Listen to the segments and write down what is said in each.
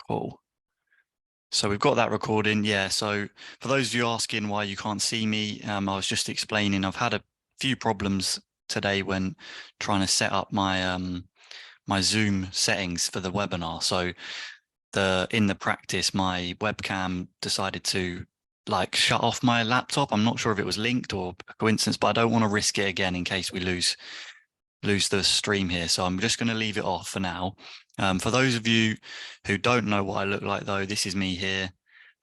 Cool. So we've got that recording. Yeah. So for those of you asking why you can't see me, I was just explaining I've had a few problems today when trying to set up my my Zoom settings for the webinar. So in the practice, my webcam decided to like shut off my laptop. I'm not sure if it was linked or a coincidence, but I don't want to risk it again in case we lose the stream here. So I'm just going to leave it off for now. For those of you who don't know what I look like, though, this is me here.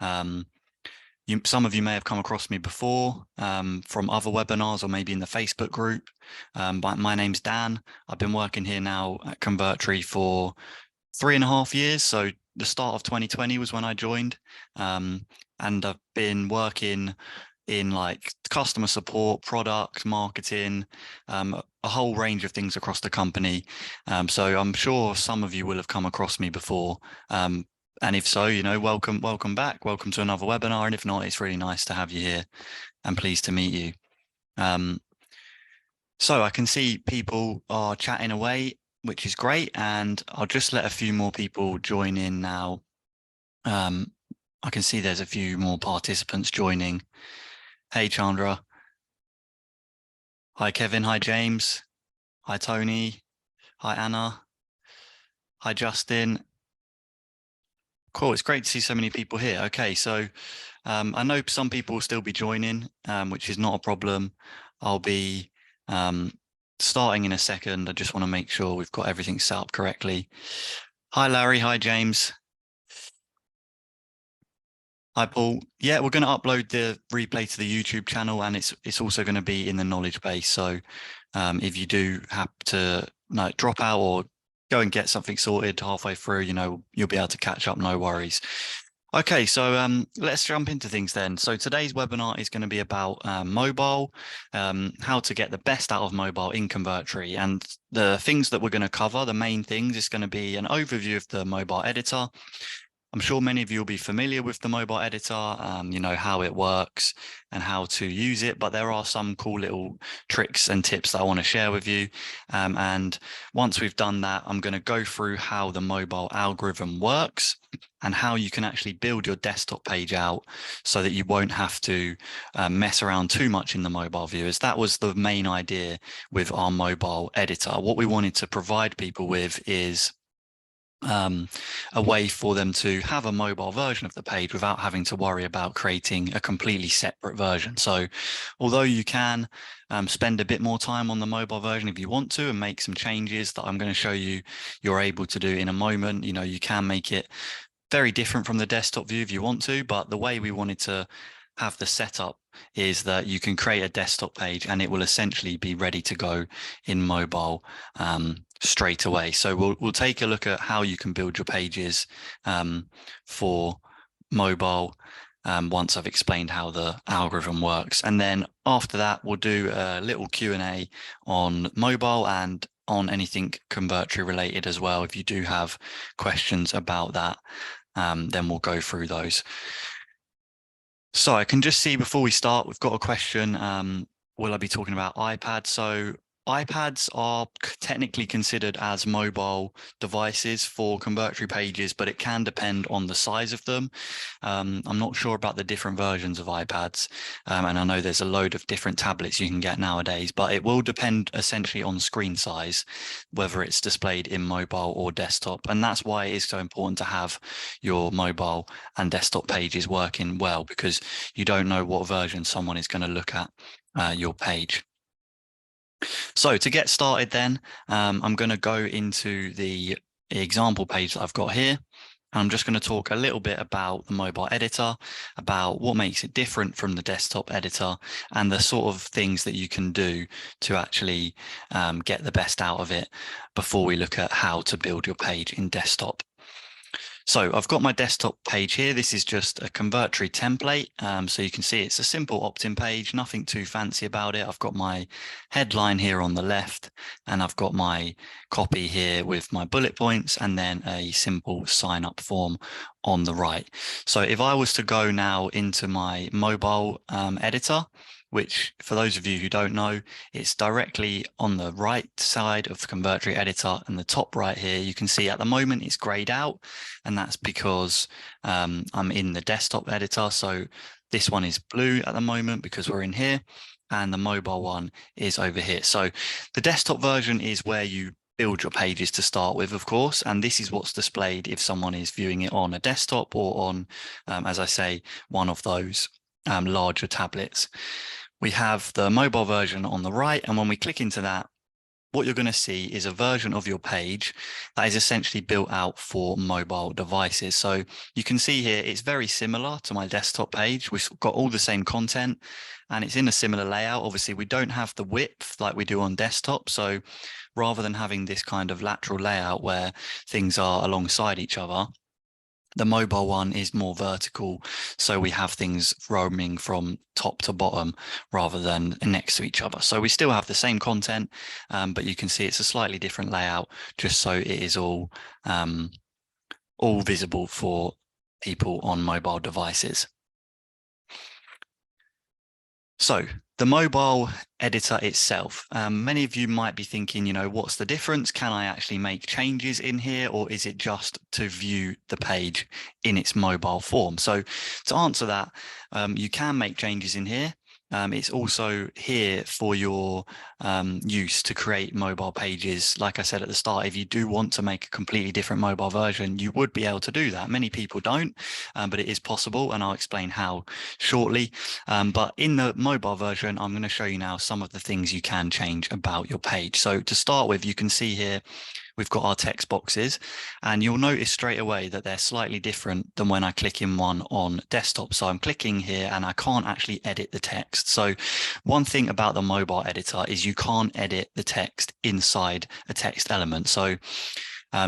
Some of you may have come across me before from other webinars or maybe in the Facebook group. But my name's Dan. I've been working here now at Convertri for 3.5 years. So the start of 2020 was when I joined. And I've been working in like customer support, product, marketing, a whole range of things across the company. So I'm sure some of you will have come across me before. And if so, welcome back. Welcome to another webinar. And if not, it's really nice to have you here and pleased to meet you. So I can see people are chatting away, which is great. And I'll just let a few more people join in now. I can see there's a few more participants joining. Hey, Chandra. Hi, Kevin. Hi, James. Hi, Tony. Hi, Anna. Hi, Justin. Cool. It's great to see so many people here. Okay, so I know some people will still be joining, which is not a problem. I'll be starting in a second. I just want to make sure we've got everything set up correctly. Hi, Larry. Hi, James. Hi, Paul. Yeah, we're going to upload the replay to the YouTube channel, and it's also going to be in the knowledge base. So if you do have to drop out or go and get something sorted halfway through, you'll be able to catch up, no worries. Okay, so let's jump into things then. So today's webinar is going to be about mobile, how to get the best out of mobile in Convertri. And the things that we're going to cover, the main things, is going to be an overview of the mobile editor. I'm sure many of you will be familiar with the mobile editor, how it works and how to use it, but there are some cool little tricks and tips that I want to share with you. And once we've done that, I'm going to go through how the mobile algorithm works and how you can actually build your desktop page out so that you won't have to mess around too much in the mobile view, as that was the main idea with our mobile editor. What we wanted to provide people with is a way for them to have a mobile version of the page without having to worry about creating a completely separate version. So although you can spend a bit more time on the mobile version if you want to and make some changes that I'm going to show you you're able to do in a moment, you can make it very different from the desktop view if you want to, but the way we wanted to have the setup is that you can create a desktop page and it will essentially be ready to go in mobile straight away. So we'll take a look at how you can build your pages for mobile once I've explained how the algorithm works. And then after that, we'll do a little Q&A on mobile and on anything Convertri related as well. If you do have questions about that, then we'll go through those. So I can just see before we start, we've got a question. Will I be talking about iPads? So iPads are technically considered as mobile devices for Convertri pages, but it can depend on the size of them. I'm not sure about the different versions of iPads, and I know there's a load of different tablets you can get nowadays, but it will depend essentially on screen size, whether it's displayed in mobile or desktop. And that's why it is so important to have your mobile and desktop pages working well, because you don't know what version someone is going to look at your page. So to get started then, I'm going to go into the example page that I've got here. I'm just going to talk a little bit about the mobile editor, about what makes it different from the desktop editor, and the sort of things that you can do to actually get the best out of it before we look at how to build your page in desktop. So I've got my desktop page here. This is just a Convertri template. So you can see it's a simple opt-in page, nothing too fancy about it. I've got my headline here on the left, and I've got my copy here with my bullet points, and then a simple sign up form on the right. So if I was to go now into my mobile editor, which for those of you who don't know, it's directly on the right side of the Convertri editor, and the top right here, you can see at the moment it's grayed out, and that's because I'm in the desktop editor. So this one is blue at the moment because we're in here, and the mobile one is over here. So the desktop version is where you build your pages to start with, of course, and this is what's displayed if someone is viewing it on a desktop or on, as I say, one of those larger tablets. We have the mobile version on the right, and when we click into that, what you're going to see is a version of your page that is essentially built out for mobile devices. So you can see here, it's very similar to my desktop page. We've got all the same content and it's in a similar layout. Obviously, we don't have the width like we do on desktop. So rather than having this kind of lateral layout where things are alongside each other, the mobile one is more vertical, so we have things roaming from top to bottom rather than next to each other. So we still have the same content, but you can see it's a slightly different layout, just so it is all visible for people on mobile devices. So the mobile editor itself, many of you might be thinking, you know, what's the difference? Can I actually make changes in here, or is it just to view the page in its mobile form? So to answer that, you can make changes in here. It's also here for your use to create mobile pages. Like I said at the start, if you do want to make a completely different mobile version, you would be able to do that. Many people don't, but it is possible, and I'll explain how shortly. But in the mobile version, I'm going to show you now some of the things you can change about your page. So to start with, you can see here, we've got our text boxes, and you'll notice straight away that they're slightly different than when I click in one on desktop. So I'm clicking here and I can't actually edit the text. So one thing about the mobile editor is you can't edit the text inside a text element. So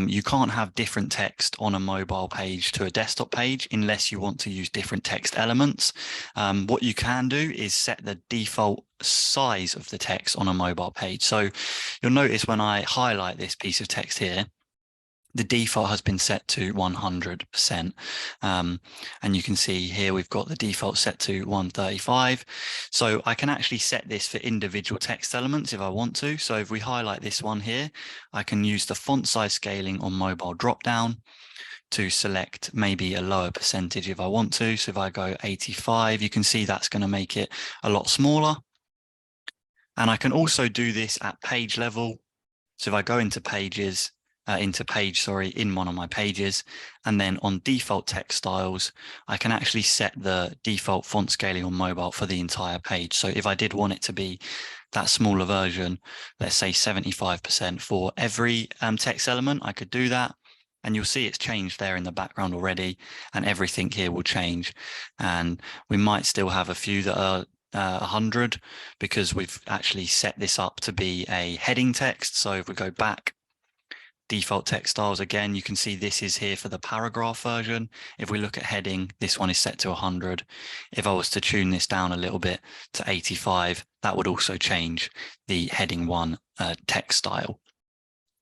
you can't have different text on a mobile page to a desktop page unless you want to use different text elements. What you can do is set the default size of the text on a mobile page. So you'll notice when I highlight this piece of text here, the default has been set to 100%. And you can see here, we've got the default set to 135. So I can actually set this for individual text elements if I want to. So if we highlight this one here, I can use the font size scaling on mobile dropdown to select maybe a lower percentage if I want to. So if I go 85, you can see that's going to make it a lot smaller. And I can also do this at page level. So if I go into pages, in one of my pages, and then on default text styles, I can actually set the default font scaling on mobile for the entire page. So if I did want it to be that smaller version, let's say 75% for every text element, I could do that. And you'll see it's changed there in the background already, and everything here will change. And we might still have a few that are 100 because we've actually set this up to be a heading text. So if we go back, default text styles again, you can see this is here for the paragraph version. If we look at heading, this one is set to 100. If I was to tune this down a little bit to 85, that would also change the heading 1 text style.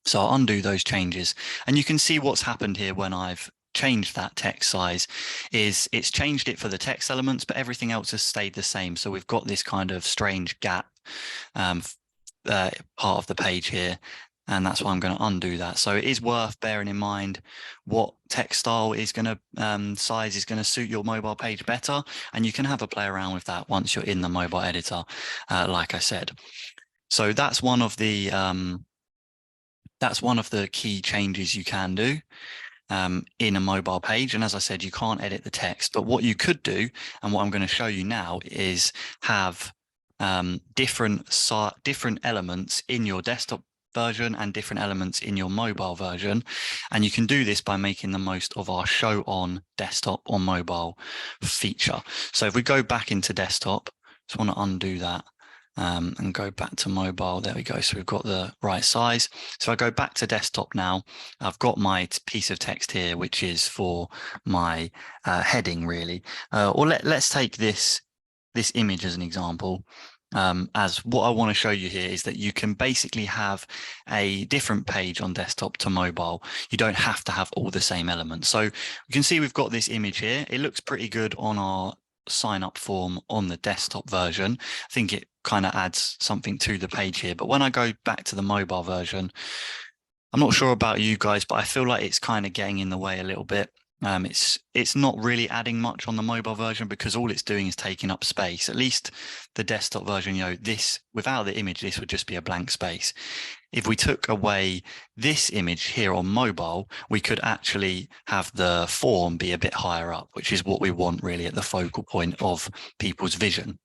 So I'll undo those changes, and you can see what's happened here when I've changed that text size is it's changed it for the text elements, but everything else has stayed the same. So we've got this kind of strange gap part of the page here, and that's why I'm going to undo that. So it is worth bearing in mind what text style is going to size is going to suit your mobile page better, and you can have a play around with that once you're in the mobile editor, like I said. So that's one of the key changes you can do in a mobile page. And as I said, you can't edit the text, but what you could do, and what I'm going to show you now, is have different elements in your desktop version and different elements in your mobile version. And you can do this by making the most of our show on desktop or mobile feature. So if we go back into desktop, just want to undo that. And go back to mobile. There we go. So we've got the right size. So I go back to desktop now. I've got my piece of text here, which is for my heading, really. Or let's take this image as an example. As what I want to show you here is that you can basically have a different page on desktop to mobile. You don't have to have all the same elements. So you can see we've got this image here. It looks pretty good on our sign up form on the desktop version. I think it kind of adds something to the page here. But when I go back to the mobile version, I'm not sure about you guys, but I feel like it's kind of getting in the way a little bit. It's not really adding much on the mobile version because all it's doing is taking up space. At least the desktop version, you know, this without the image, this would just be a blank space. If we took away this image here on mobile, we could actually have the form be a bit higher up, which is what we want really at the focal point of people's vision.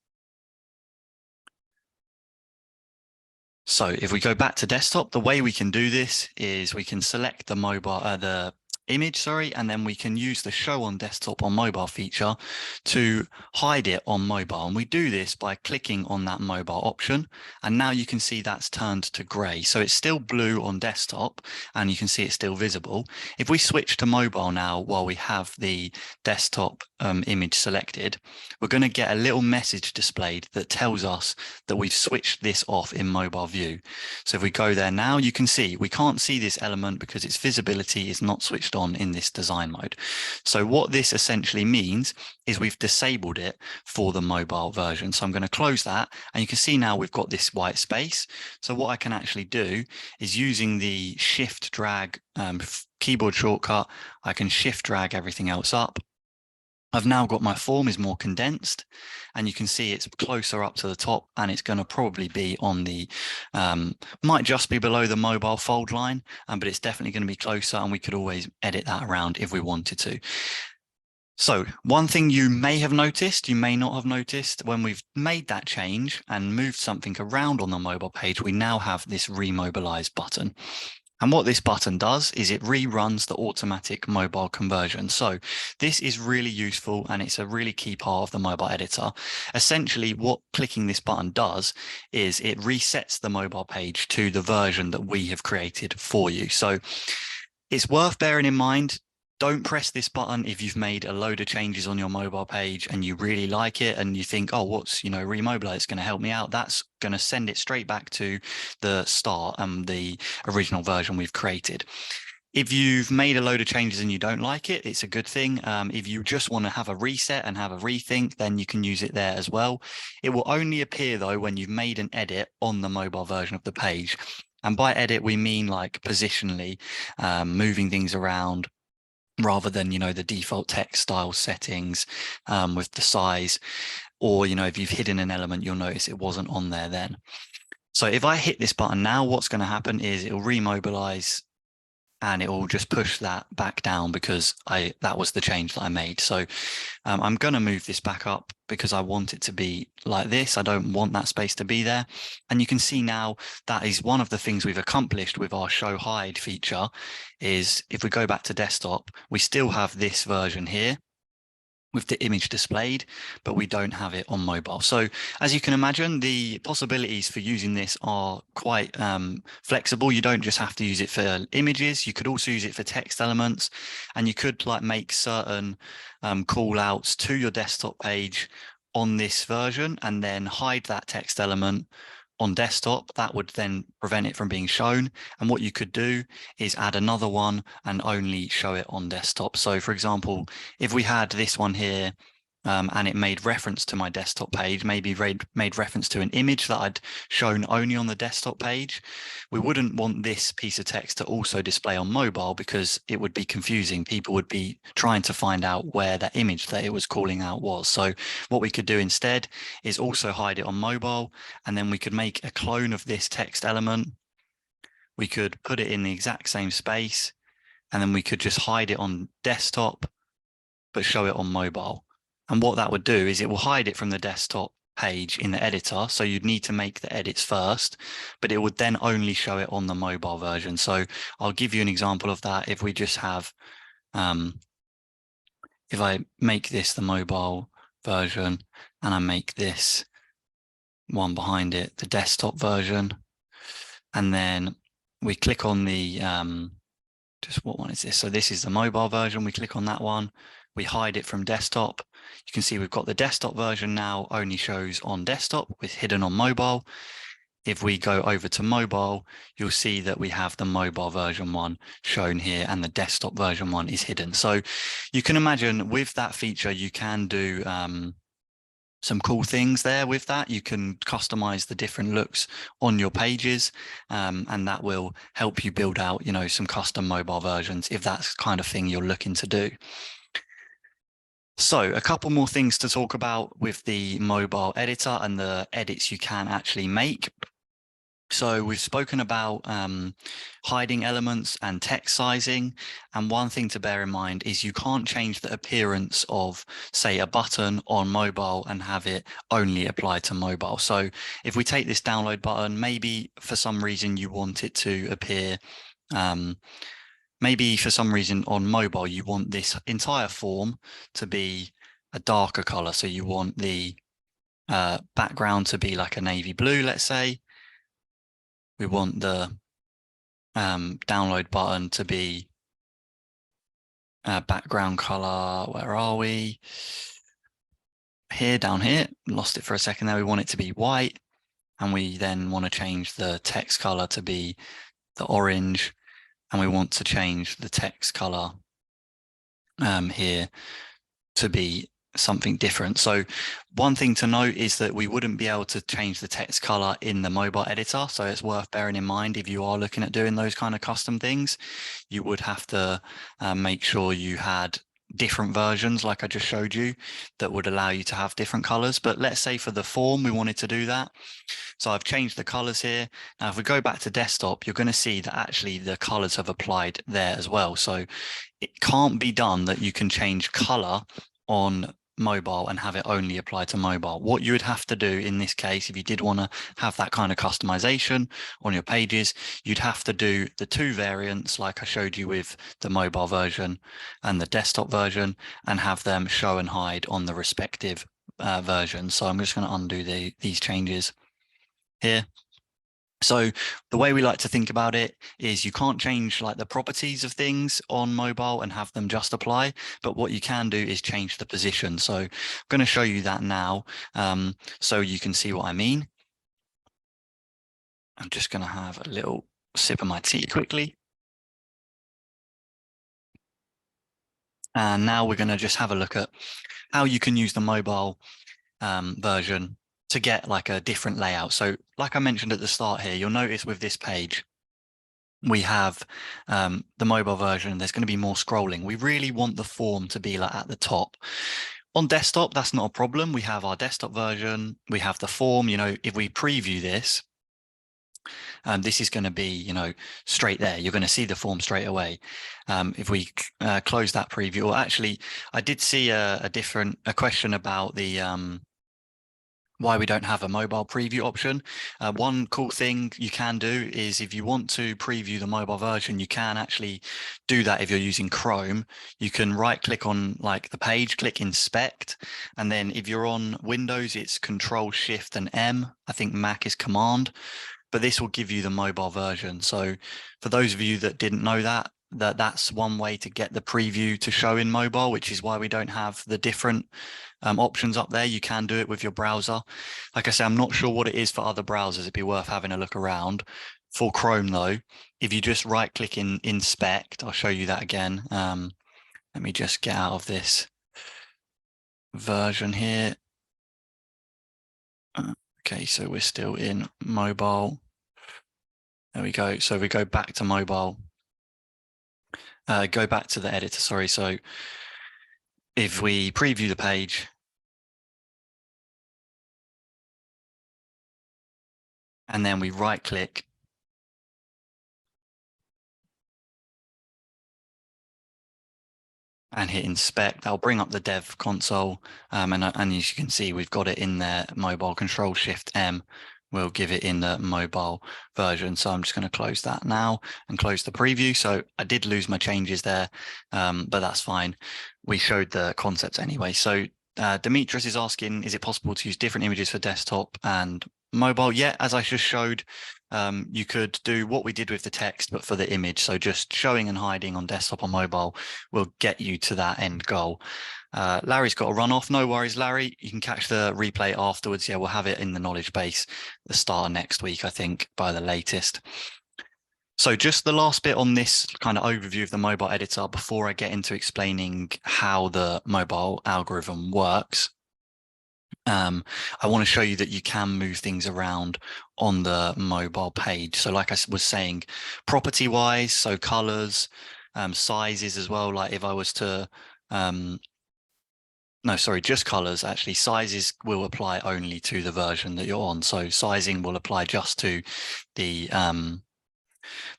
So if we go back to desktop, the way we can do this is we can select the mobile, the image, sorry, and then we can use the show on desktop on mobile feature to hide it on mobile. And we do this by clicking on that mobile option. And now you can see that's turned to gray. So it's still blue on desktop and you can see it's still visible. If we switch to mobile now, while we have the desktop image selected, we're going to get a little message displayed that tells us that we've switched this off in mobile view. So if we go there now, you can see we can't see this element because its visibility is not switched on in this design mode. So what this essentially means is we've disabled it for the mobile version. So I'm going to close that and you can see now we've got this white space. So what I can actually do is using the shift drag keyboard shortcut, I can shift drag everything else up. I've now got my form is more condensed and you can see it's closer up to the top and it's going to probably be on the, might just be below the mobile fold line, but it's definitely going to be closer and we could always edit that around if we wanted to. So one thing you may have noticed, you may not have noticed, when we've made that change and moved something around on the mobile page, we now have this remobilize button. And what this button does is it reruns the automatic mobile conversion. So this is really useful and it's a really key part of the mobile editor. Essentially, what clicking this button does is it resets the mobile page to the version that we have created for you. So it's worth bearing in mind, don't press this button if you've made a load of changes on your mobile page and you really like it and you think, oh, what's, you know, Remobilize going to help me out. That's going to send it straight back to the start and the original version we've created. If you've made a load of changes and you don't like it, it's a good thing. If you just want to have a reset and have a rethink, then you can use it there as well. It will only appear though when you've made an edit on the mobile version of the page. And by edit, we mean like positionally, moving things around, rather than, you know, the default text style settings with the size, or, you know, if you've hidden an element, you'll notice it wasn't on there then. So if I hit this button now, what's going to happen is it'll remobilize and it will just push that back down because that was the change that I made. So I'm going to move this back up because I want it to be like this. I don't want that space to be there. And you can see now that is one of the things we've accomplished with our show hide feature is if we go back to desktop, we still have this version here with the image displayed, but we don't have it on mobile. So as you can imagine, the possibilities for using this are quite flexible. You don't just have to use it for images. You could also use it for text elements, and you could like make certain call outs to your desktop page on this version and then hide that text element on desktop. That would then prevent it from being shown. And what you could do is add another one and only show it on desktop. So for example, if we had this one here and it made reference to my desktop page, maybe made reference to an image that I'd shown only on the desktop page, we wouldn't want this piece of text to also display on mobile because it would be confusing. People would be trying to find out where that image that it was calling out was. So what we could do instead is also hide it on mobile, and then we could make a clone of this text element. We could put it in the exact same space, and then we could just hide it on desktop, but show it on mobile. And what that would do is it will hide it from the desktop page in the editor. So you'd need to make the edits first, but it would then only show it on the mobile version. So I'll give you an example of that. If we just have, if I make this the mobile version and I make this one behind it, the desktop version, and then we click on the, just what one is this? So this is the mobile version. We click on that one. We hide it from desktop. You can see we've got the desktop version now only shows on desktop with hidden on mobile. If we go over to mobile, you'll see that we have the mobile version one shown here and the desktop version one is hidden. So you can imagine with that feature, you can do some cool things there with that. You can customize the different looks on your pages, and that will help you build out, you know, some custom mobile versions if that's the kind of thing you're looking to do. So a couple more things to talk about with the mobile editor and the edits you can actually make. So we've spoken about hiding elements and text sizing. And one thing to bear in mind is you can't change the appearance of, say, a button on mobile and have it only apply to mobile. So if we take this download button, maybe for some reason you want it to appear, maybe for some reason on mobile, you want this entire form to be a darker color. So you want the background to be like a navy blue, let's say. We want the download button to be background color. Where are we? Here, down here, lost it for a second there. We want it to be white, and we then want to change the text color to be the orange, and we want to change the text color here to be something different. So one thing to note is that we wouldn't be able to change the text color in the mobile editor. So it's worth bearing in mind if you are looking at doing those kind of custom things, you would have to make sure you had different versions like I just showed you that would allow you to have different colors. But let's say for the form, we wanted to do that. So I've changed the colors here. Now, if we go back to desktop, you're going to see that actually the colors have applied there as well. So it can't be done that you can change color on mobile and have it only apply to mobile. What you would have to do in this case, if you did want to have that kind of customization on your pages, you'd have to do the two variants like I showed you with the mobile version and the desktop version, and have them show and hide on the respective versions. So I'm just going to undo these changes here. So the way we like to think about it is you can't change like the properties of things on mobile and have them just apply, but what you can do is change the position. So I'm going to show you that now, so you can see what I mean. I'm just going to have a little sip of my tea quickly. And now we're going to just have a look at how you can use the mobile version to get like a different layout. So like I mentioned at the start here, you'll notice with this page, we have the mobile version, there's going to be more scrolling. We really want the form to be like at the top. On desktop, that's not a problem. We have our desktop version, we have the form. You know, if we preview this, this is going to be, you know, straight there. You're going to see the form straight away. If we close that preview, or actually, I did see a question about the why we don't have a mobile preview option. One cool thing you can do is if you want to preview the mobile version, you can actually do that if you're using Chrome. You can right click on like the page, click inspect, and then if you're on Windows, it's Control Shift and M. I think Mac is Command, but this will give you the mobile version. So for those of you that didn't know that, that's one way to get the preview to show in mobile, which is why we don't have the different options up there. You can do it with your browser. Like I say, I'm not sure what it is for other browsers. It'd be worth having a look around. For Chrome though, if you just right click in inspect, I'll show you that again. Let me just get out of this version here. Okay, so we're still in mobile. There we go. So we go back to mobile. Go back to the editor, sorry. So if we preview the page, and then we right click, and hit inspect, that'll bring up the dev console. And as you can see, we've got it in there, mobile. Control Shift M will give it in the mobile version. So I'm just going to close that now and close the preview. So I did lose my changes there, but that's fine. We showed the concepts anyway. So Demetrius is asking, is it possible to use different images for desktop and mobile? Yeah, as I just showed, you could do what we did with the text, but for the image. So just showing and hiding on desktop or mobile will get you to that end goal. Larry's got a run off. No worries, Larry. You can catch the replay afterwards. Yeah, we'll have it in the knowledge base the start of next week, I think, by the latest. So just the last bit on this kind of overview of the mobile editor before I get into explaining how the mobile algorithm works. I want to show you that you can move things around on the mobile page. So like I was saying, property wise, so colors, sizes as well. Like if I was to, no, sorry, just colors. Actually, sizes will apply only to the version that you're on. So sizing will apply just to the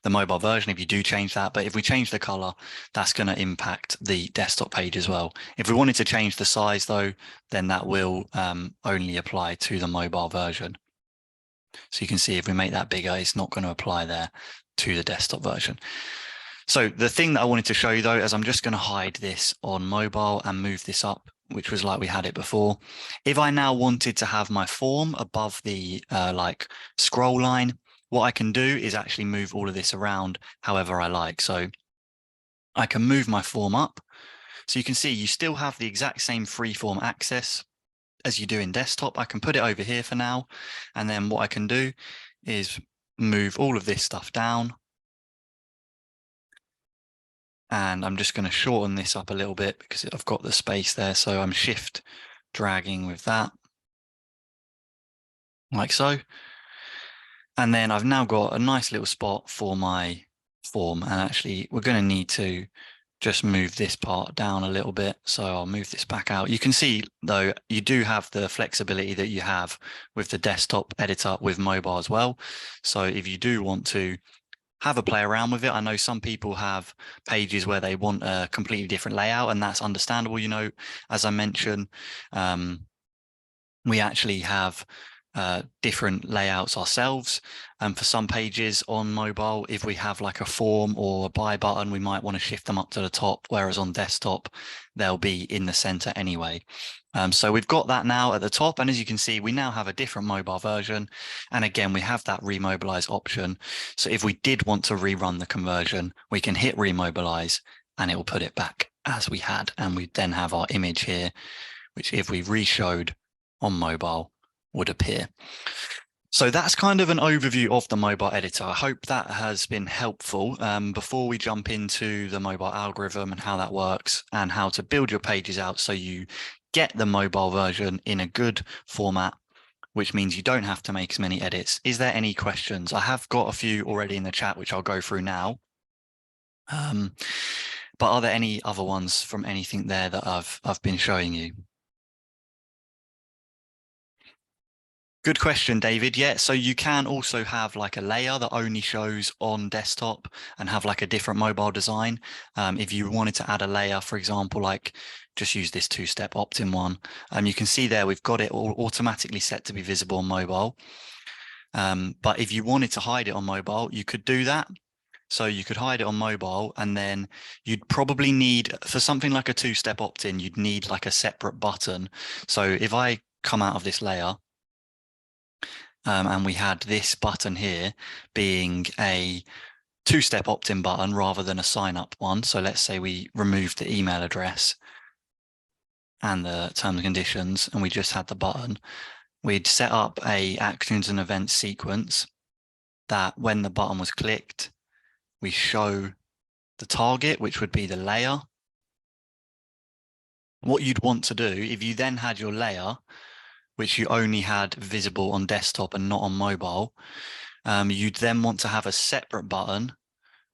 mobile version if you do change that. But if we change the color, that's going to impact the desktop page as well. If we wanted to change the size though, then that will only apply to the mobile version. So you can see if we make that bigger, it's not going to apply there to the desktop version. So the thing that I wanted to show you though, is I'm just going to hide this on mobile and move this up, which was like we had it before. If I now wanted to have my form above the like scroll line, what I can do is actually move all of this around however I like. So I can move my form up. So you can see you still have the exact same freeform access as you do in desktop. I can put it over here for now. And then what I can do is move all of this stuff down. And I'm just going to shorten this up a little bit because I've got the space there. So I'm shift dragging with that, like so. And then I've now got a nice little spot for my form. And actually, we're going to need to just move this part down a little bit. So I'll move this back out. You can see, though, you do have the flexibility that you have with the desktop editor with mobile as well. So if you do want to have a play around with it, I know some people have pages where they want a completely different layout, and that's understandable. You know, as I mentioned, we actually have different layouts ourselves. For some pages on mobile, if we have like a form or a buy button, we might want to shift them up to the top, whereas on desktop, they'll be in the center anyway. So we've got that now at the top. And as you can see, we now have a different mobile version. And again, we have that remobilize option. So if we did want to rerun the conversion, we can hit remobilize and it will put it back as we had. And we then have our image here, which if we re-showed on mobile, would appear. So that's kind of an overview of the mobile editor. I hope that has been helpful. Before we jump into the mobile algorithm and how that works and how to build your pages out so you get the mobile version in a good format, which means you don't have to make as many edits. Is there any questions? I have got a few already in the chat, which I'll go through now. But are there any other ones from anything there that I've been showing you? Good question, David. Yeah, so you can also have like a layer that only shows on desktop and have like a different mobile design. If you wanted to add a layer, for example, like just use this two-step opt-in one. You can see there we've got it all automatically set to be visible on mobile. But if you wanted to hide it on mobile, you could do that. So you could hide it on mobile, and then you'd probably need, for something like a two-step opt-in, you'd need like a separate button. So if I come out of this layer, and we had this button here being a two-step opt-in button rather than a sign-up one. So let's say we removed the email address and the terms and conditions, and we just had the button. We'd set up a actions and events sequence that when the button was clicked, we show the target, which would be the layer. What you'd want to do, if you then had your layer, which you only had visible on desktop and not on mobile, you'd then want to have a separate button,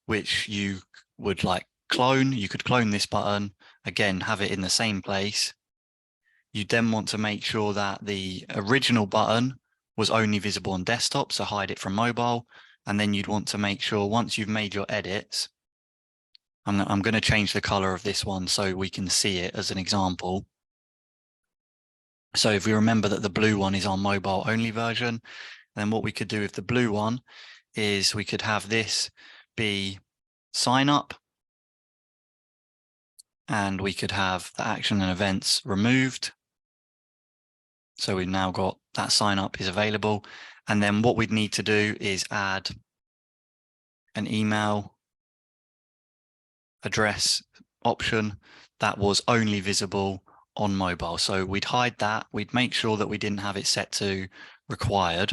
which you would like clone. You could clone this button, again, have it in the same place. You then want to make sure that the original button was only visible on desktop, so hide it from mobile. And then you'd want to make sure once you've made your edits, I'm going to change the color of this one so we can see it as an example. So if we remember that the blue one is our mobile only version, then what we could do with the blue one is we could have this be sign up, and we could have the action and events removed. So we've now got that sign up is available. And then what we'd need to do is add an email address option that was only visible on mobile. So we'd hide that. We'd make sure that we didn't have it set to required,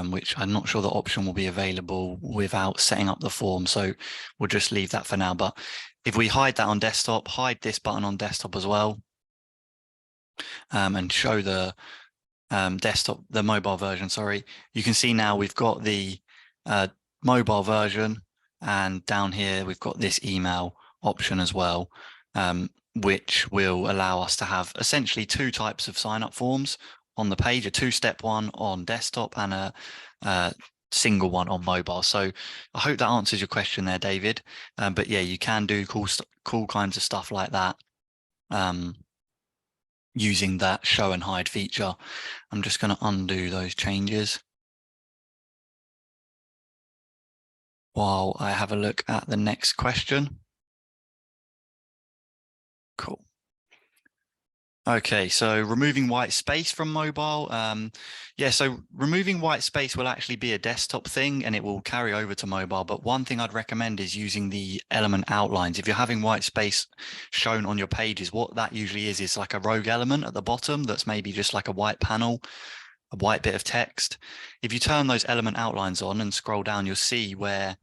which I'm not sure the option will be available without setting up the form. So we'll just leave that for now. But if we hide that on desktop, hide this button on desktop as well, and show the the mobile version, sorry, you can see now we've got the mobile version, and down here we've got this email option as well, which will allow us to have essentially two types of sign-up forms on the page, a two-step one on desktop and a single one on mobile. So I hope that answers your question there, David. But yeah, you can do cool kinds of stuff like that using that show and hide feature. I'm just going to undo those changes while I have a look at the next question. Cool. Okay, so removing white space from mobile. Yeah, so removing white space will actually be a desktop thing and it will carry over to mobile. But one thing I'd recommend is using the element outlines. If you're having white space shown on your pages, what that usually is like a rogue element at the bottom that's maybe just like a white panel, a white bit of text. If you turn those element outlines on and scroll down, you'll see where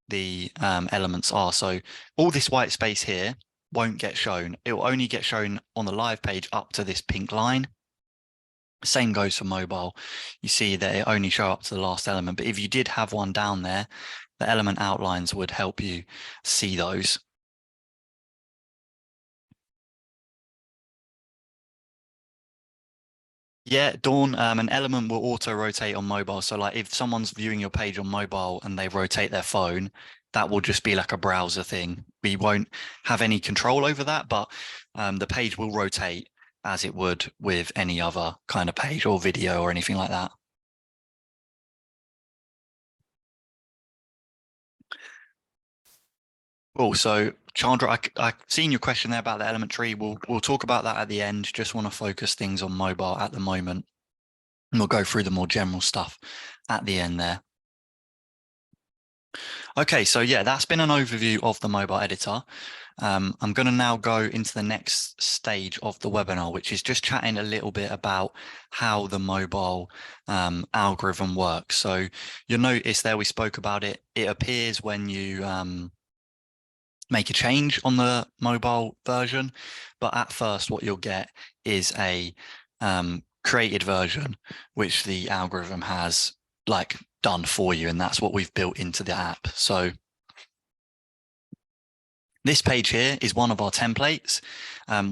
the elements are. So all this white space here won't get shown. It will only get shown on the live page up to this pink line. Same goes for mobile. You see that it only show up to the last element. But if you did have one down there, the element outlines would help you see those. Yeah, Dawn, an element will auto rotate on mobile. So like if someone's viewing your page on mobile and they rotate their phone, that will just be like a browser thing. We won't have any control over that, but the page will rotate as it would with any other kind of page or video or anything like that. Also, Chandra, I've seen your question there about the element tree. We'll talk about that at the end. Just want to focus things on mobile at the moment. And we'll go through the more general stuff at the end there. Okay, so yeah, that's been an overview of the mobile editor. I'm going to now go into the next stage of the webinar, which is just chatting a little bit about how the mobile algorithm works. So you'll notice there we spoke about it. It appears when you make a change on the mobile version, but at first what you'll get is a created version, which the algorithm has like done for you, and that's what we've built into the app. So this page here is one of our templates.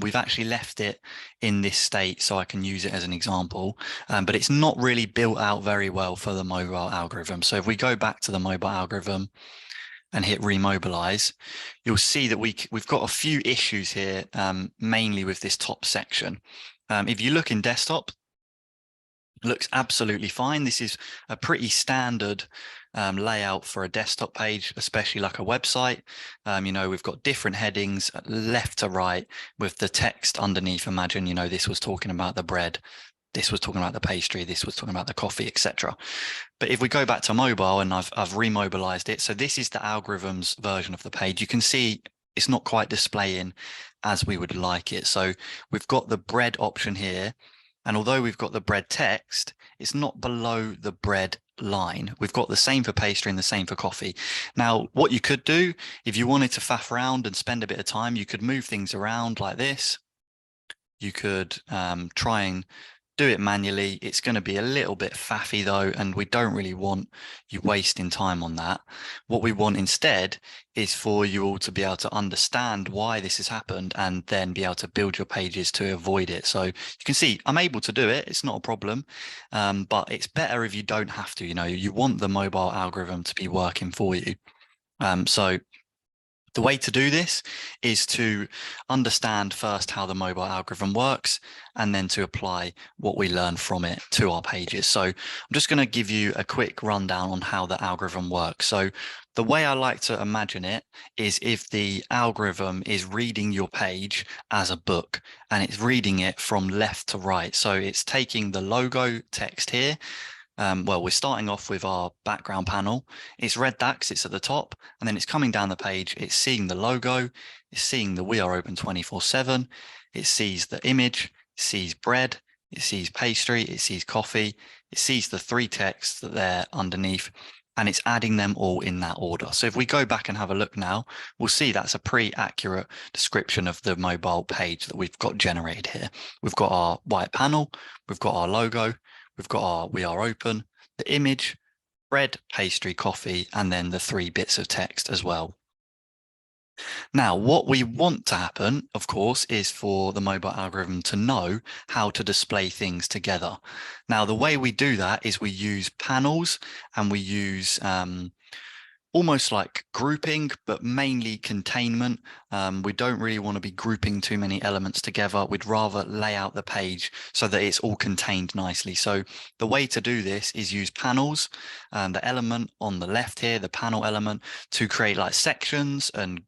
We've actually left it in this state so I can use it as an example, but it's not really built out very well for the mobile algorithm. So if we go back to the mobile algorithm and hit remobilize, you'll see that we've got a few issues here, mainly with this top section. If you look in desktop, it looks absolutely fine. This is a pretty standard layout for a desktop page, especially like a website. You know, we've got different headings left to right with the text underneath. Imagine, you know, this was talking about the bread, this was talking about the pastry, this was talking about the coffee, etc. But if we go back to mobile, and I've remobilized it, so this is the algorithm's version of the page. You can see it's not quite displaying as we would like it. So we've got the bread option here, and although we've got the bread text, it's not below the bread line. We've got the same for pastry and the same for coffee. Now, what you could do if you wanted to faff around and spend a bit of time, you could move things around like this. You could try and do it manually. It's going to be a little bit faffy though, and we don't really want you wasting time on that. What we want instead is for you all to be able to understand why this has happened and then be able to build your pages to avoid it. So you can see I'm able to do it. It's not a problem, but it's better if you don't have to. You know, you want the mobile algorithm to be working for you. So the way to do this is to understand first how the mobile algorithm works, and then to apply what we learn from it to our pages. So I'm just going to give you a quick rundown on how the algorithm works. So the way I like to imagine it is if the algorithm is reading your page as a book, and it's reading it from left to right. So it's taking the logo text here. Well, we're starting off with our background panel. It's read that because it's at the top, and then it's coming down the page. It's seeing the logo, it's seeing the We Are Open 24/7. It sees the image, it sees bread, it sees pastry, it sees coffee, it sees the three texts that they're underneath, and it's adding them all in that order. So if we go back and have a look now, we'll see that's a pretty accurate description of the mobile page that we've got generated here. We've got our white panel, we've got our logo, we've got our "We are open," the image, bread, pastry, coffee, and then the 3 bits of text as well. Now, what we want to happen, of course, is for the mobile algorithm to know how to display things together. Now, the way we do that is we use panels and we use almost like grouping, but mainly containment. We don't really want to be grouping too many elements together. We'd rather lay out the page so that it's all contained nicely. So the way to do this is use panels, the element on the left here, the panel element, to create like sections and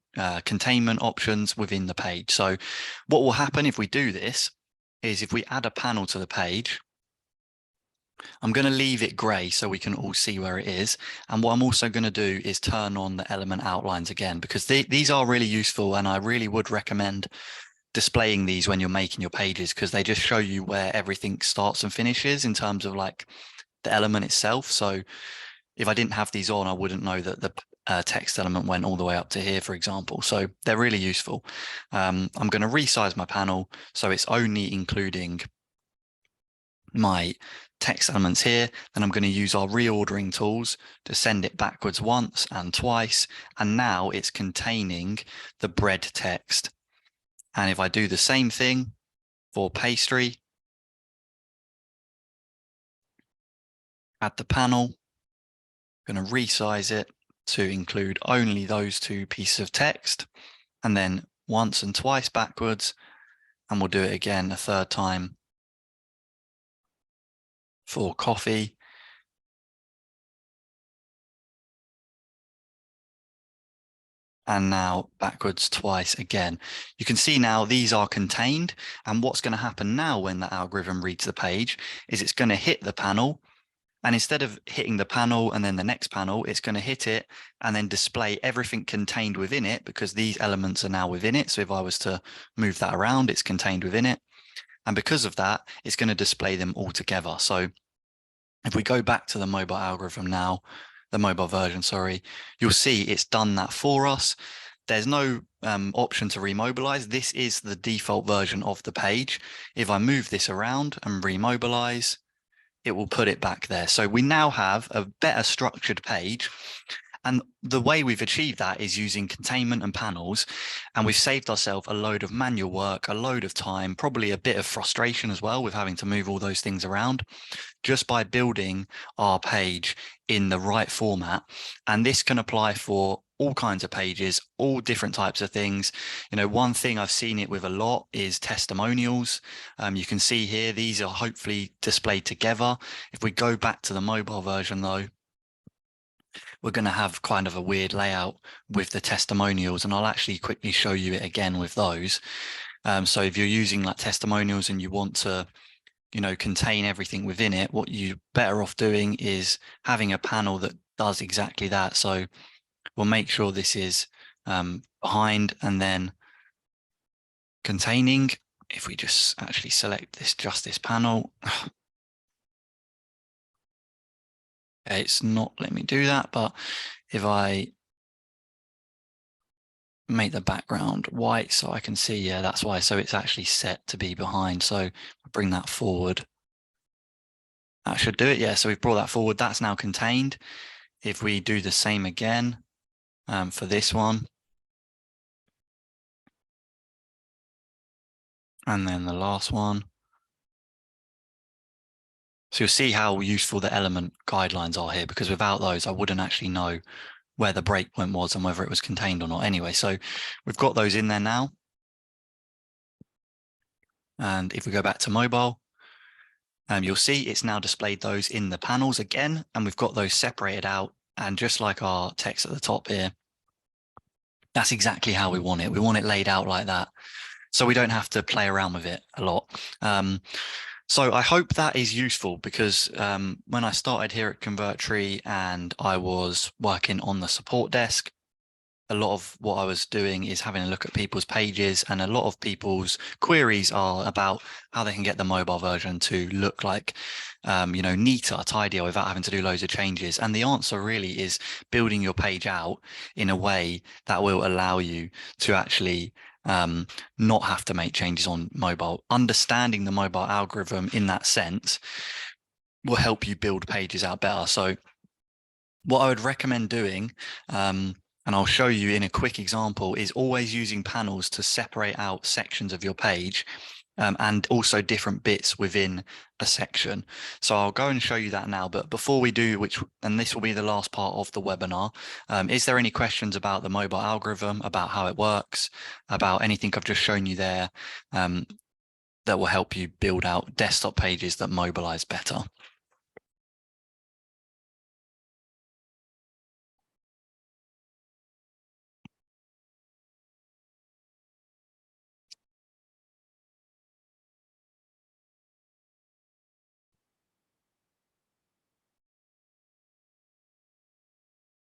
containment options within the page. So what will happen if we do this is if we add a panel to the page, I'm going to leave it gray so we can all see where it is. And what I'm also going to do is turn on the element outlines again, because these are really useful. And I really would recommend displaying these when you're making your pages, because they just show you where everything starts and finishes in terms of like the element itself. So if I didn't have these on, I wouldn't know that the text element went all the way up to here, for example. So they're really useful. I'm going to resize my panel so it's only including my text elements here. Then I'm going to use our reordering tools to send it backwards once and twice. And now it's containing the bread text. And if I do the same thing for pastry, add the panel, I'm going to resize it to include only those 2 pieces of text, and then once and twice backwards. And we'll do it again a 3rd time for coffee. And now backwards twice again. You can see now these are contained. And what's going to happen now when the algorithm reads the page is it's going to hit the panel. And instead of hitting the panel and then the next panel, it's going to hit it and then display everything contained within it, because these elements are now within it. So if I was to move that around, it's contained within it. And because of that, it's going to display them all together. So if we go back to the mobile algorithm now, the mobile version, sorry, you'll see it's done that for us. There's no option to remobilize. This is the default version of the page. If I move this around and remobilize, it will put it back there. So we now have a better structured page. And the way we've achieved that is using containment and panels. And we've saved ourselves a load of manual work, a load of time, probably a bit of frustration as well with having to move all those things around, just by building our page in the right format. And this can apply for all kinds of pages, all different types of things. You know, one thing I've seen it with a lot is testimonials. You can see here, these are hopefully displayed together. If we go back to the mobile version though, we're going to have kind of a weird layout with the testimonials, and I'll actually quickly show you it again with those. So if you're using like testimonials and you want to, you know, contain everything within it, what you're better off doing is having a panel that does exactly that. So we'll make sure this is behind and then containing. If we just actually select this panel, okay, it's not letting me do that, but if I make the background white so I can see, yeah, that's why. So it's actually set to be behind. So bring that forward. That should do it. Yeah, so we've brought that forward. That's now contained. If we do the same again for this one, and then the last one. So you'll see how useful the element guidelines are here, because without those, I wouldn't actually know where the breakpoint was and whether it was contained or not. Anyway, so we've got those in there now. And if we go back to mobile, you'll see it's now displayed those in the panels again, and we've got those separated out. And just like our text at the top here, that's exactly how we want it. We want it laid out like that, so we don't have to play around with it a lot. So I hope that is useful, because when I started here at Convertri and I was working on the support desk, a lot of what I was doing is having a look at people's pages, and a lot of people's queries are about how they can get the mobile version to look like, you know, neater, tidier without having to do loads of changes. And the answer really is building your page out in a way that will allow you to actually not have to make changes on mobile. Understanding the mobile algorithm in that sense will help you build pages out better. So what I would recommend doing, and I'll show you in a quick example, is always using panels to separate out sections of your page, and also different bits within a section. So I'll go and show you that now. But before we do, and this will be the last part of the webinar, is there any questions about the mobile algorithm, about how it works, about anything I've just shown you there, that will help you build out desktop pages that mobilize better?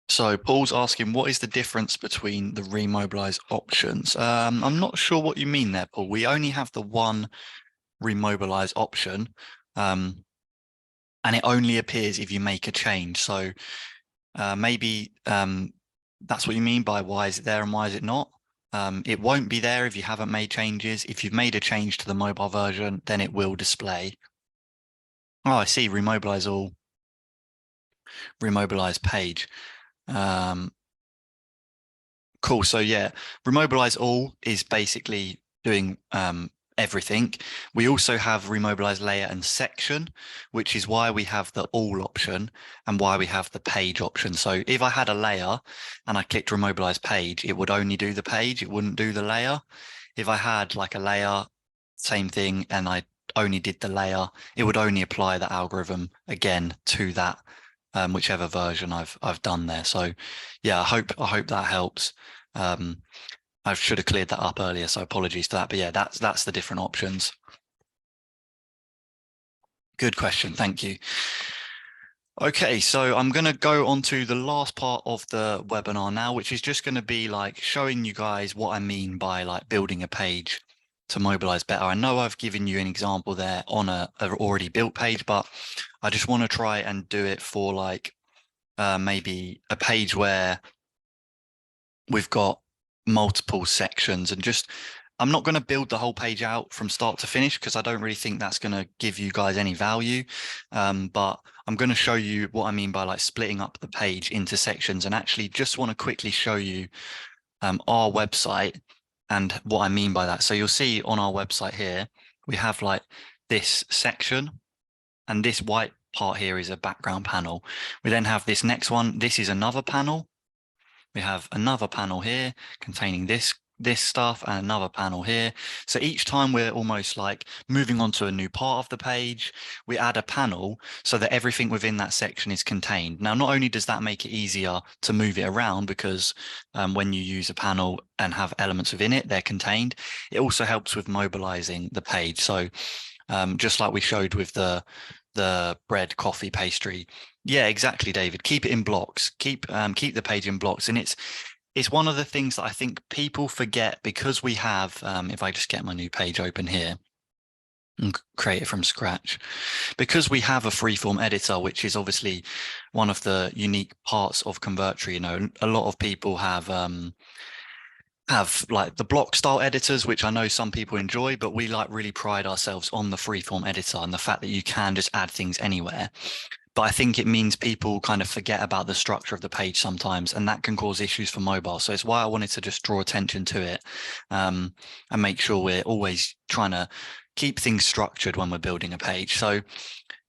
So Paul's asking, what is the difference between the remobilize options? I'm not sure what you mean there, Paul. We only have the one remobilize option, and it only appears if you make a change. So maybe that's what you mean by why is it there and why is it not? It won't be there if you haven't made changes. If you've made a change to the mobile version, then it will display. Oh, I see. Remobilize all, remobilize page. Cool. So yeah, remobilize all is basically doing everything. We also have remobilize layer and section, which is why we have the all option and why we have the page option. So if I had a layer and I clicked remobilize page, it would only do the page, it wouldn't do the layer. If I had like a layer, same thing, and I only did the layer, it would only apply the algorithm again to that, whichever version I've done there. So yeah, I hope that helps. I should have cleared that up earlier, so apologies for that. But yeah, that's the different options. Good question, thank you. Okay, so I'm going to go on to the last part of the webinar now, which is just going to be like showing you guys what I mean by like building a page to mobilize better. I know I've given you an example there on a already built page, but I just want to try and do it for like maybe a page where we've got multiple sections, and just I'm not going to build the whole page out from start to finish because I don't really think that's going to give you guys any value. But I'm going to show you what I mean by like splitting up the page into sections, and actually just want to quickly show you our website and what I mean by that. So you'll see on our website here, we have like this section, and this white part here is a background panel. We then have this next one. This is another panel. We have another panel here containing this stuff and another panel here. So each time we're almost like moving on to a new part of the page, we add a panel so that everything within that section is contained. Now, not only does that make it easier to move it around, because when you use a panel and have elements within it, they're contained, it also helps with mobilizing the page. So just like we showed with the bread, coffee, pastry. Yeah, exactly, David. Keep it in blocks. Keep the page in blocks. And it's one of the things that I think people forget, because we have, if I just get my new page open here and create it from scratch, because we have a freeform editor, which is obviously one of the unique parts of Convertri. You know, a lot of people have like the block style editors, which I know some people enjoy, but we like really pride ourselves on the freeform editor and the fact that you can just add things anywhere. But I think it means people kind of forget about the structure of the page sometimes, and that can cause issues for mobile. So it's why I wanted to just draw attention to it, and make sure we're always trying to keep things structured when we're building a page. So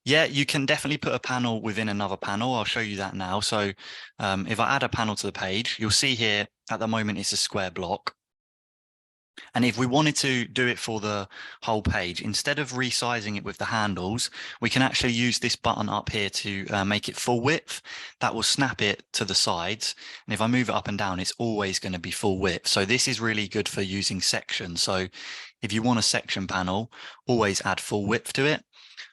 yeah, you can definitely put a panel within another panel. I'll show you that now. So if I add a panel to the page, you'll see here at the moment it's a square block. And if we wanted to do it for the whole page, instead of resizing it with the handles, we can actually use this button up here to make it full width. That will snap it to the sides. And if I move it up and down, it's always going to be full width. So this is really good for using sections. So if you want a section panel, always add full width to it.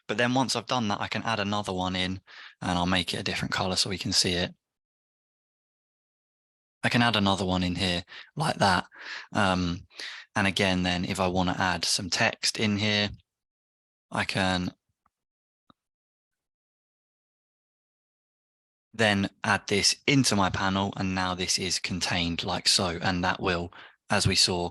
But then once I've done that, I can add another one in, and I'll make it a different color so we can see it. I can add another one in here like that. And again, then if I want to add some text in here, I can then add this into my panel, and now this is contained like so, and that will, as we saw,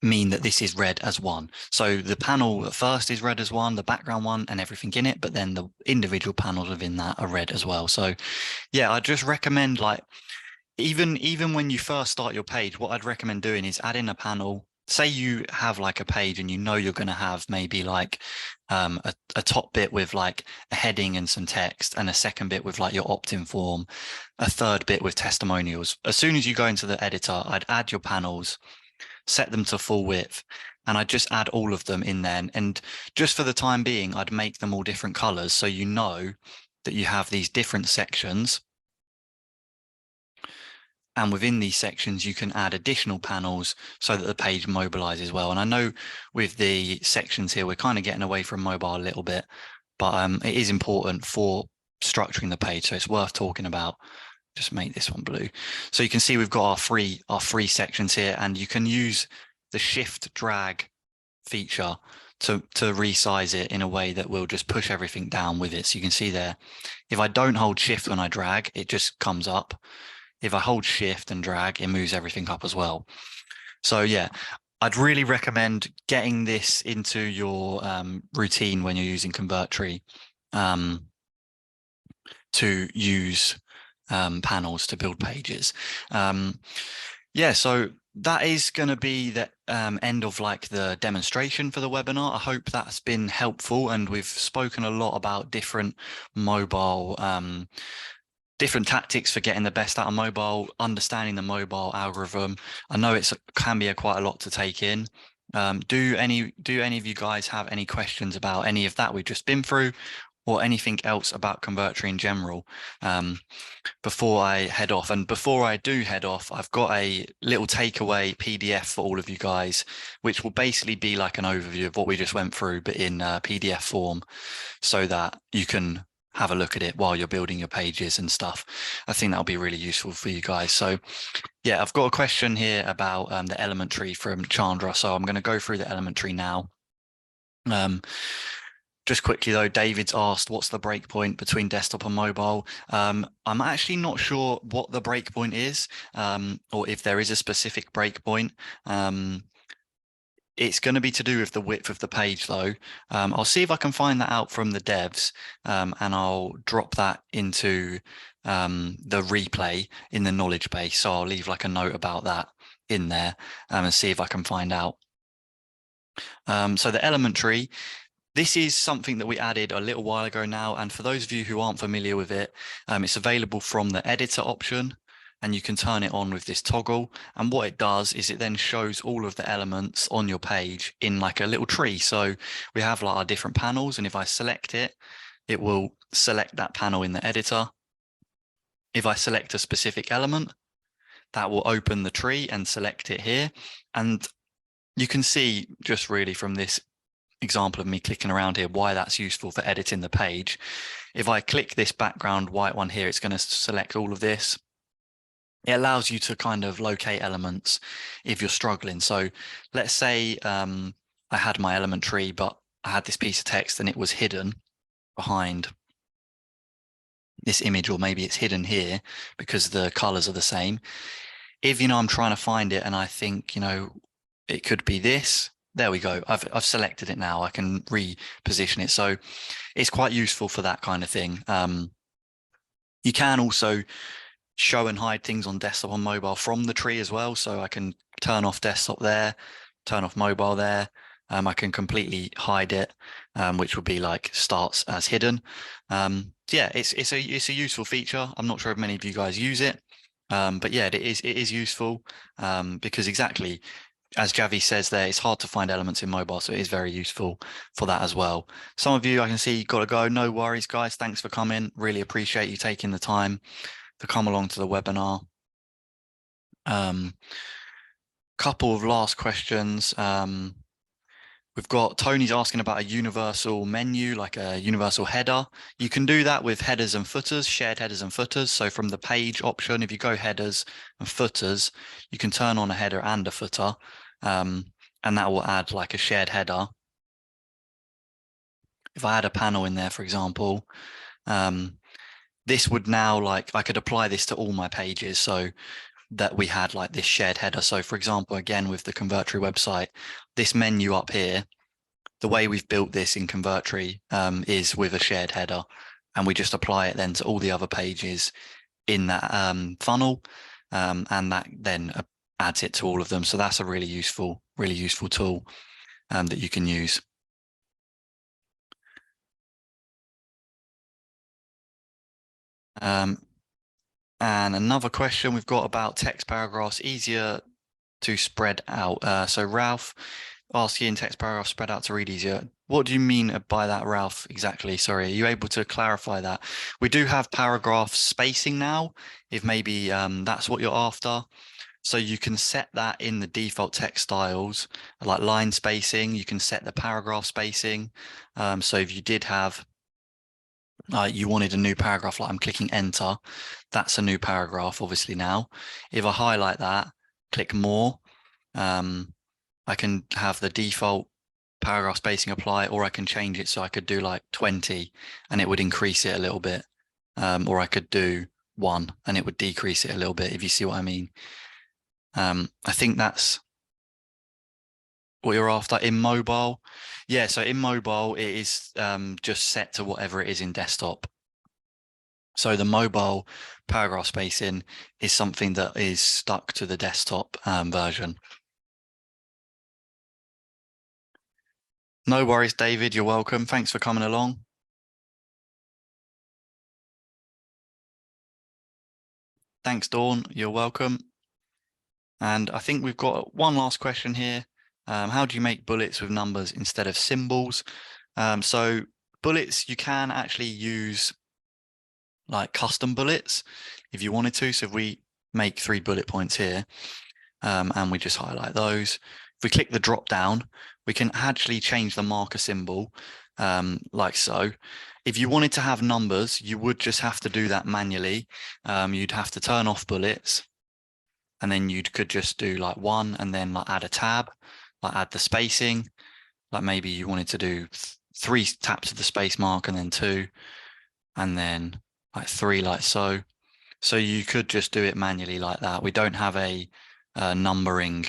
mean that this is read as one. So the panel at first is read as one, the background one and everything in it, but then the individual panels within that are read as well. So yeah, I just recommend, like, even when you first start your page, what I'd recommend doing is add in a panel. Say you have like a page and you know you're going to have maybe like a top bit with like a heading and some text, and a second bit with like your opt-in form, a third bit with testimonials. As soon as you go into the editor, I'd add your panels, set them to full width, and I'd just add all of them in there. And just for the time being, I'd make them all different colors, so you know that you have these different sections. And within these sections, you can add additional panels so that the page mobilizes well. And I know with the sections here, we're kind of getting away from mobile a little bit, but it is important for structuring the page. So it's worth talking about. Just make this one blue. So you can see we've got our three sections here, and you can use the shift drag feature to resize it in a way that will just push everything down with it. So you can see there, if I don't hold shift when I drag, it just comes up. If I hold shift and drag, it moves everything up as well. So yeah, I'd really recommend getting this into your routine when you're using Convertri, to use panels to build pages. Yeah, so that is going to be the end of like the demonstration for the webinar. I hope that's been helpful, and we've spoken a lot about different mobile different tactics for getting the best out of mobile, understanding the mobile algorithm. I know it can be quite a lot to take in. Do any of you guys have any questions about any of that we've just been through, or anything else about Convertri in general, before I head off? And before I do head off, I've got a little takeaway PDF for all of you guys, which will basically be like an overview of what we just went through, but in PDF form, so that you can have a look at it while you're building your pages and stuff. I think that'll be really useful for you guys. So yeah, I've got a question here about the element tree from Chandra. So I'm going to go through the element tree now. Just quickly though, David's asked, what's the breakpoint between desktop and mobile? I'm actually not sure what the breakpoint is, or if there is a specific breakpoint. It's going to be to do with the width of the page though. I'll see if I can find that out from the devs, and I'll drop that into the replay in the knowledge base. So I'll leave like a note about that in there, and see if I can find out. So the element tree, this is something that we added a little while ago now. And for those of you who aren't familiar with it, it's available from the editor option, and you can turn it on with this toggle. And what it does is it then shows all of the elements on your page in like a little tree. So we have like our different panels, and if I select it, it will select that panel in the editor. If I select a specific element, that will open the tree and select it here. And you can see just really from this example of me clicking around here why that's useful for editing the page. If I click this background white one here, it's going to select all of this. It allows you to kind of locate elements if you're struggling. So let's say I had my element tree, but I had this piece of text and it was hidden behind this image, or maybe it's hidden here because the colors are the same. If, I'm trying to find it and I think, it could be this, there we go. I've selected it now. I can reposition it. So it's quite useful for that kind of thing. You can also show and hide things on desktop and mobile from the tree as well. So I can turn off desktop there, turn off mobile there. I can completely hide it, which would be like starts as hidden. Yeah, it's a useful feature. I'm not sure if many of you guys use it, but yeah, it is useful, because exactly as Javi says there, it's hard to find elements in mobile, so it is very useful for that as well. Some of you I can see got to go. No worries, guys. Thanks for coming. Really appreciate you taking the time to come along to the webinar. Couple of last questions. We've got Tony's asking about a universal menu, like a universal header. You can do that with headers and footers, shared headers and footers. So from the page option, if you go headers and footers, you can turn on a header and a footer, and that will add like a shared header. If I had a panel in there, for example, this would now, like, I could apply this to all my pages. So that we had like this shared header. So for example, again, with the Convertri website, this menu up here, the way we've built this in Convertri is with a shared header, and we just apply it then to all the other pages in that funnel, and that then adds it to all of them. So that's a really useful tool that you can use. And another question we've got about text paragraphs, easier to spread out. So Ralph asking, text paragraphs spread out to read easier. What do you mean by that, Ralph, exactly? Sorry, are you able to clarify that? We do have paragraph spacing now, if maybe that's what you're after. So you can set that in the default text styles, like line spacing. You can set the paragraph spacing. So if you did have, you wanted a new paragraph, like I'm clicking enter, that's a new paragraph, obviously now. If I highlight that, click more, I can have the default paragraph spacing apply, or I can change it so I could do like 20 and it would increase it a little bit, or I could do 1 and it would decrease it a little bit, if you see what I mean. I think that's what you're after. In mobile, yeah, so in mobile it is just set to whatever it is in desktop. So the mobile paragraph spacing is something that is stuck to the desktop version. No worries, David, you're welcome. Thanks for coming along. Thanks, Dawn, you're welcome. And I think we've got one last question here. How do you make bullets with numbers instead of symbols? So bullets, you can actually use like custom bullets if you wanted to. So if we make 3 bullet points here, and we just highlight those, if we click the drop down, we can actually change the marker symbol, like so. If you wanted to have numbers, you would just have to do that manually. You'd have to turn off bullets, and then you could just do like 1 and then like add a tab, like add the spacing, like maybe you wanted to do 3 taps of the space mark and then 2, and then like 3, like so. So you could just do it manually like that. We don't have a numbering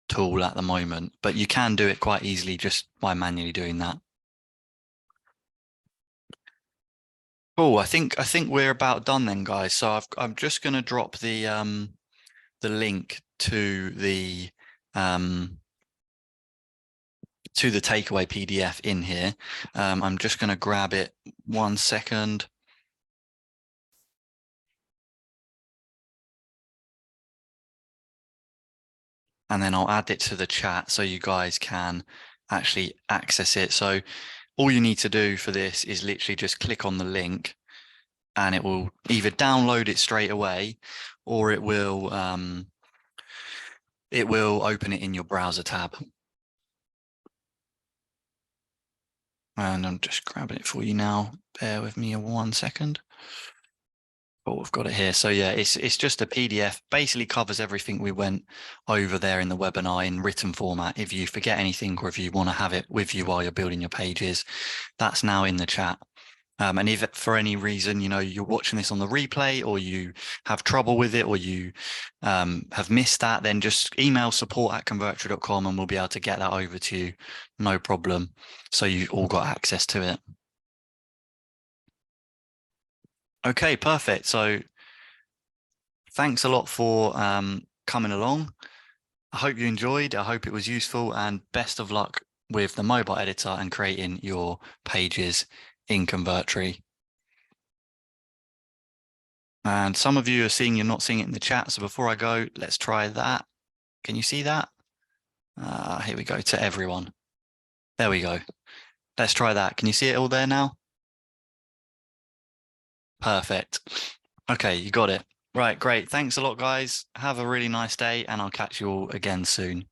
tool at the moment, but you can do it quite easily just by manually doing that. Cool. I think we're about done then, guys. So I'm just going to drop the link to the takeaway PDF in here. I'm just going to grab it 1 second. And then I'll add it to the chat so you guys can actually access it. So all you need to do for this is literally just click on the link, and it will either download it straight away, or it will open it in your browser tab. And I'm just grabbing it for you now. Bear with me 1 second. Oh, we've got it here. So yeah, it's just a PDF, basically covers everything we went over there in the webinar in written format. If you forget anything, or if you want to have it with you while you're building your pages, that's now in the chat. And if for any reason, you know, you're watching this on the replay, or you have trouble with it, or you have missed that, then just email support@convertri.com and we'll be able to get that over to you. No problem. So you've all got access to it. Okay, perfect. So thanks a lot for coming along. I hope you enjoyed. I hope it was useful, and best of luck with the mobile editor and creating your pages in Convertri. And some of you are seeing, you're not seeing it in the chat. So before I go, let's try that. Can you see that? Here we go, to everyone. There we go. Let's try that. Can you see it all there now? Perfect. Okay, you got it. Right, great. Thanks a lot, guys. Have a really nice day, and I'll catch you all again soon.